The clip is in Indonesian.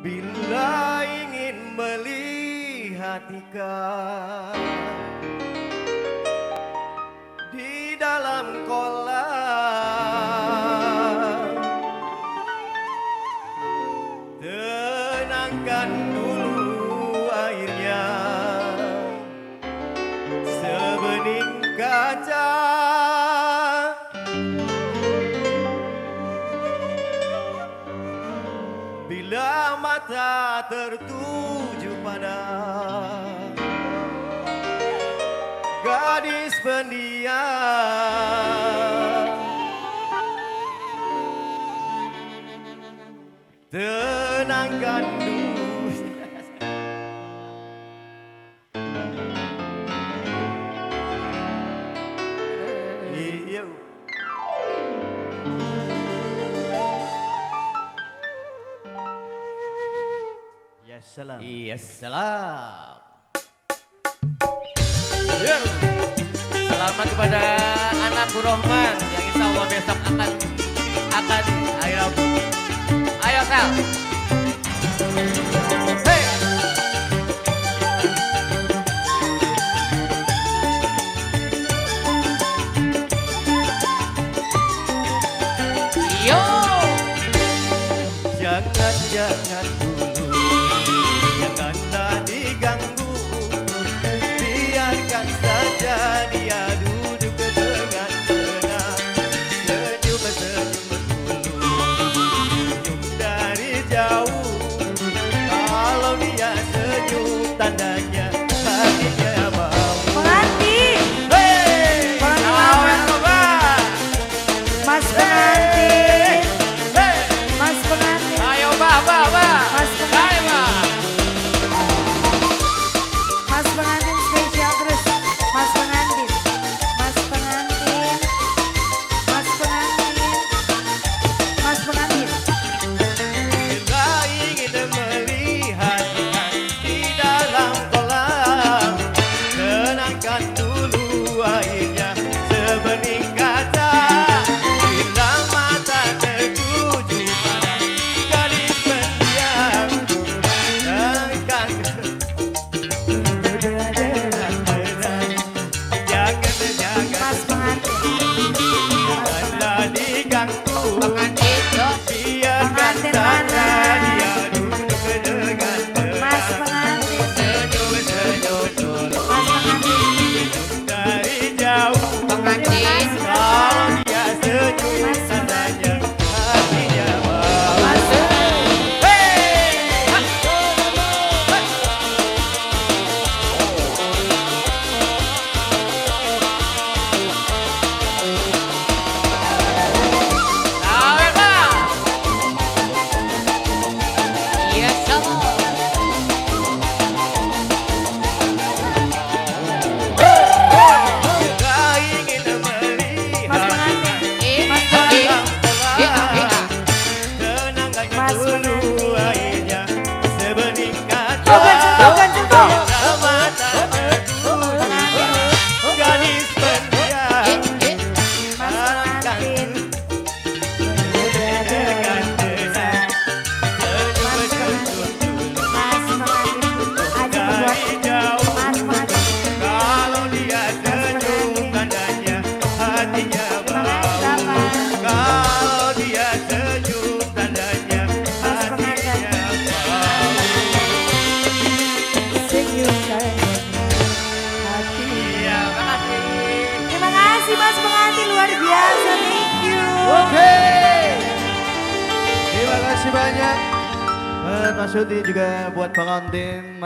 Bila ingin melihat ikan di dalam kolam, tenangkan dulu airnya sebening kaca. Bila mata tertuju pada gadis pendiam, tenangkan dulu. Iya. Ya salam. Iya salam. Yeah. Selamat kepada anak Bu Rohman yang insya Allah besok akan ayo Sal. Hey. Yo. Jangan dulu, janganlah diganggu, biarkan saja dia duduk dengan tenang. Senyum dulu, senyum dari jauh. Kalau dia senyum tandanya hatinya mau. Pengantin, Hey, awet coba. Mas pengantin, Mas pengantin, Ayo Mbak. Mas pengantin, Ayo Mbak. Mas pengantin spesial terus, Mas pengantin, Mas pengantin, Mas pengantin, Mas pengantin. Bila ingin melihat ikan di dalam kolam, tenangkan dulu airnya sebening kaca. Bila mata tertuju pada gadis pendiam, tenangkan jangan Mas pengantin, janganlah diganggu. pengantin, Biarkan Pengantin saja mana? dia duduk dengan Mas tenang. pengantin, Senyum dulu Mas pengantin, dari jauh. pengantin, Kalau dia senyum tandanya hatinya mau. Mas Bila ingin Mas melihat pengantin, Mas dalam pengantin, kolam, tenangkan Mas dulu airnya sebening kaca. Bukan sentuh. Bila mata tertuju gadis pendiam, Mas pengantin, dengan tenang. Senyum dulu Mas pengantin, aja berdua, dari jauh. Mas pengantin, Kalau dia senyum tandanya hatinya mau. Kalau dia senyum tandanya hatinya mau. senyum dari hati. Iya, makasih. Terima kasih Mas pengantin, luar biasa, thank you. Oke. Terima kasih banyak. Mas Yudi juga buat pengantin.